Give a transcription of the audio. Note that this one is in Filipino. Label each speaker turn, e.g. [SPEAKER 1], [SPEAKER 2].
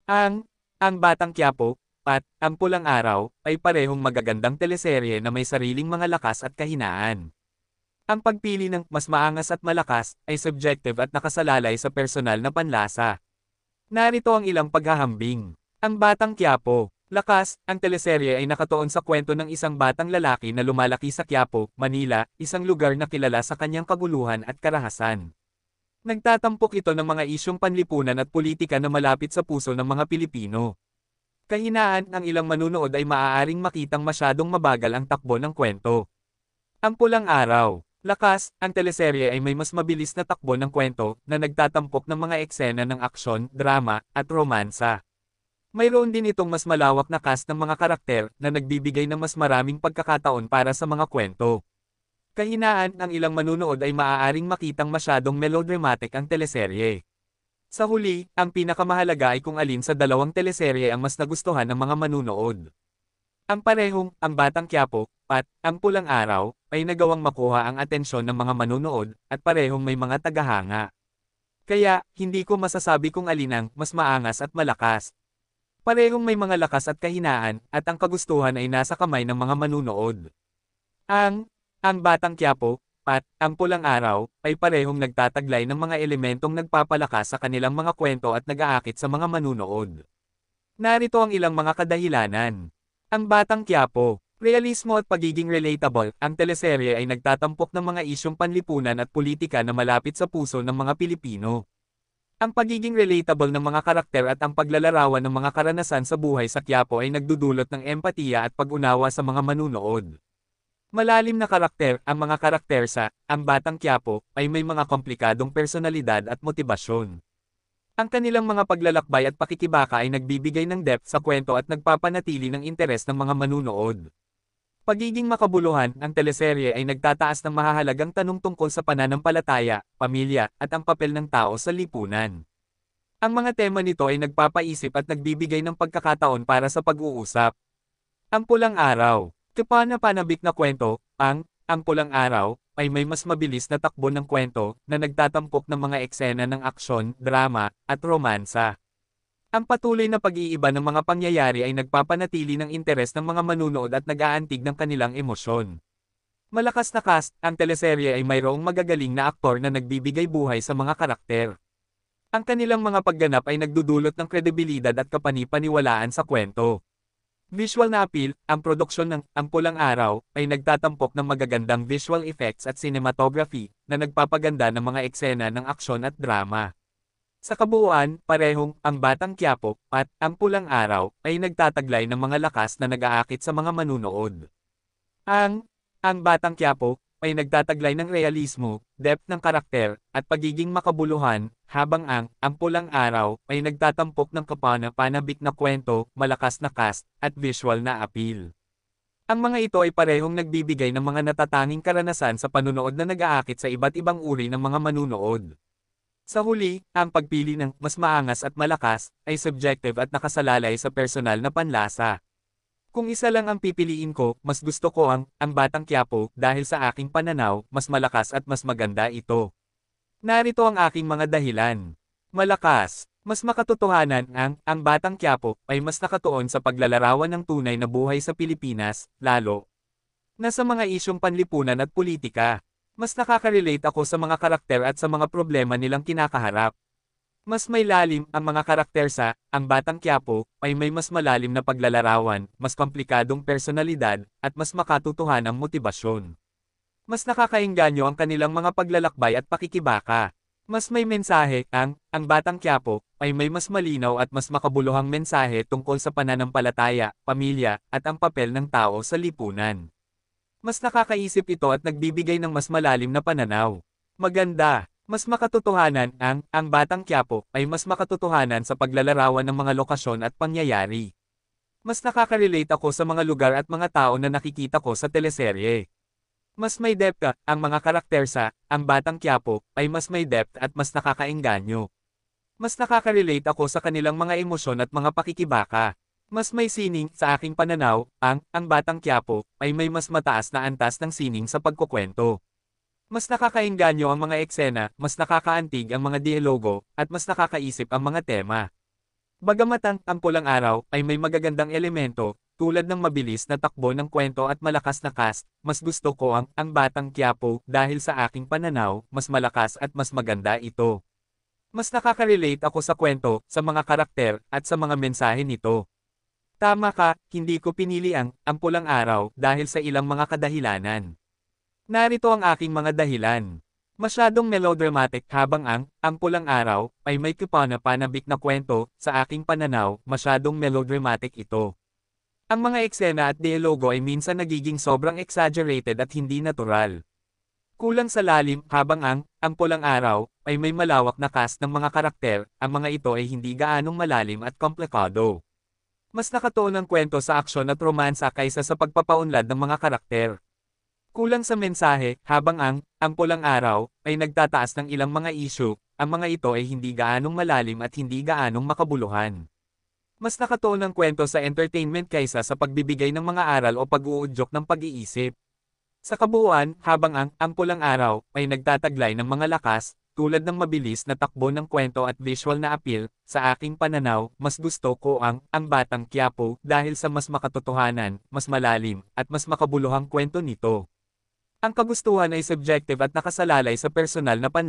[SPEAKER 1] Ang Batang Quiapo at Ang Pulang Araw ay parehong magagandang teleserye na may sariling mga lakas at kahinaan. Ang pagpili ng mas maangas at malakas ay subjective at nakasalalay sa personal na panlasa. Narito ang ilang paghahambing. Ang Batang Quiapo. Lakas, ang teleserye ay nakatuon sa kwento ng isang batang lalaki na lumalaki sa Quiapo, Manila, isang lugar na kilala sa kanyang kaguluhan at karahasan. Nagtatampok ito ng mga isyong panlipunan at politika na malapit sa puso ng mga Pilipino. Kahinaan, ang ilang manunood ay maaaring makitang masyadong mabagal ang takbo ng kwento. Ang Pulang Araw. Lakas, ang teleserye ay may mas mabilis na takbo ng kwento na nagtatampok ng mga eksena ng aksyon, drama, at romansa. Mayroon din itong mas malawak na cast ng mga karakter na nagbibigay ng mas maraming pagkakataon para sa mga kwento. Kahinaan, ang ilang manunood ay maaaring makitang masyadong melodramatic ang teleserye. Sa huli, ang pinakamahalaga ay kung alin sa dalawang teleserye ang mas nagustuhan ng mga manunood. Ang parehong, Ang Batang Quiapo, at Ang Pulang Araw, ay nagawang makuha ang atensyon ng mga manunood, at parehong may mga tagahanga. Kaya, hindi ko masasabi kung alin ang mas maangas at malakas. Parehong may mga lakas at kahinaan, at ang kagustuhan ay nasa kamay ng mga manunood. Ang Batang Quiapo, at Ang Pulang Araw, ay parehong nagtataglay ng mga elementong nagpapalakas sa kanilang mga kwento at nag-aakit sa mga manunood. Narito ang ilang mga kadahilanan. Ang Batang Quiapo. Realismo at pagiging relatable, ang teleserye ay nagtatampok ng mga isyong panlipunan at politika na malapit sa puso ng mga Pilipino. Ang pagiging relatable ng mga karakter at ang paglalarawan ng mga karanasan sa buhay sa Quiapo ay nagdudulot ng empatiya at pag-unawa sa mga manunood. Malalim na karakter, ang mga karakter sa Ang Batang Quiapo ay may mga komplikadong personalidad at motibasyon. Ang kanilang mga paglalakbay at pakikibaka ay nagbibigay ng depth sa kwento at nagpapanatili ng interes ng mga manunood. Pagiging makabuluhan, ang teleserye ay nagtataas ng mahahalagang tanong tungkol sa pananampalataya, pamilya, at ang papel ng tao sa lipunan. Ang mga tema nito ay nagpapaisip at nagbibigay ng pagkakataon para sa pag-uusap. Ang Pulang Araw. Kapana-panabik na kwento, Ang Pulang Araw, ay may mas mabilis na takbo ng kwento na nagtatampok ng mga eksena ng aksyon, drama, at romansa. Ang patuloy na pag-iiba ng mga pangyayari ay nagpapanatili ng interes ng mga manunood at nag-aantig ng kanilang emosyon. Malakas na cast, ang teleserye ay mayroong magagaling na aktor na nagbibigay buhay sa mga karakter. Ang kanilang mga pagganap ay nagdudulot ng kredibilidad at kapani-paniwalaan sa kwento. Visual na appeal, ang produksyon ng Ang Pulang Araw ay nagtatampok ng magagandang visual effects at cinematography na nagpapaganda ng mga eksena ng aksyon at drama. Sa kabuuan, parehong Ang Batang Quiapo at Ang Pulang Araw ay nagtataglay ng mga lakas na nag-aakit sa mga manunood. Ang Batang Quiapo ay nagtataglay ng realismo, depth ng karakter, at pagiging makabuluhan, habang Ang Pulang Araw ay nagtatampok ng kapana-panabik na kwento, malakas na cast, at visual na appeal. Ang mga ito ay parehong nagbibigay ng mga natatanging karanasan sa panunood na nag-aakit sa iba't ibang uri ng mga manunood. Sa huli, ang pagpili ng mas maangas at malakas ay subjective at nakasalalay sa personal na panlasa. Kung isa lang ang pipiliin ko, mas gusto ko Ang Batang Quiapo dahil sa aking pananaw, mas malakas at mas maganda ito. Narito ang aking mga dahilan. Malakas. Mas makatotohanan, Ang Batang Quiapo ay mas nakatuon sa paglalarawan ng tunay na buhay sa Pilipinas, lalo na sa mga isyong panlipunan at politika. Mas nakaka-relate ako sa mga karakter at sa mga problema nilang kinakaharap. Mas may lalim, ang mga karakter sa Ang Batang Quiapo ay may mas malalim na paglalarawan, mas komplikadong personalidad, at mas makatutuhanang motibasyon. Mas nakakaengganyo ang kanilang mga paglalakbay at pakikibaka. Mas may mensahe, Ang Batang Quiapo ay may mas malinaw at mas makabuluhang mensahe tungkol sa pananampalataya, pamilya, at ang papel ng tao sa lipunan. Mas nakakaisip ito at nagbibigay ng mas malalim na pananaw. Maganda. Mas makatotohanan, Ang Batang Quiapo ay mas makatotohanan sa paglalarawan ng mga lokasyon at pangyayari. Mas nakaka-relate ako sa mga lugar at mga tao na nakikita ko sa teleserye. Mas may depth ang mga karakter sa Ang Batang Quiapo ay mas may depth at mas nakakaengganyo. Mas nakaka-relate ako sa kanilang mga emosyon at mga pakikibaka. Mas may sining, sa aking pananaw, Ang Batang Quiapo ay may mas mataas na antas ng sining sa pagkukwento. Mas nakakaengganyo ang mga eksena, mas nakakaantig ang mga dialogo, at mas nakakaisip ang mga tema. Bagamat ang Pulang Araw ay may magagandang elemento, tulad ng mabilis na takbo ng kwento at malakas na cast, mas gusto ko ang Batang Quiapo dahil sa aking pananaw, mas malakas at mas maganda ito. Mas nakaka-relate ako sa kwento, sa mga karakter, at sa mga mensahe nito. Tama ka, hindi ko pinili ang Pulang Araw dahil sa ilang mga kadahilanan. Narito ang aking mga dahilan. Masyadong melodramatic habang ang Pulang Araw ay may kapanabik na kwento, sa aking pananaw, masyadong melodramatic ito. Ang mga eksena at dialogo ay minsan nagiging sobrang exaggerated at hindi natural. Kulang sa lalim habang ang Pulang Araw ay may malawak na cast ng mga karakter, ang mga ito ay hindi gaanong malalim at komplikado. Mas nakatuon ang kwento sa aksyon at romansa kaysa sa pagpapaunlad ng mga karakter. Kulang sa mensahe, habang ang Pulang Araw ay nagtataas ng ilang mga issue, ang mga ito ay hindi gaanong malalim at hindi gaanong makabuluhan. Mas nakatuon ang kwento sa entertainment kaysa sa pagbibigay ng mga aral o pag-uudyok ng pag-iisip. Sa kabuuan, habang ang Pulang Araw ay nagtataglay ng mga lakas, tulad ng mabilis na takbo ng kwento at visual na appeal, sa aking pananaw, mas gusto ko ang Batang Quiapo dahil sa mas makatotohanan, mas malalim, at mas makabuluhang kwento nito. Ang kagustuhan ay subjective at nakasalalay sa personal na panlasa.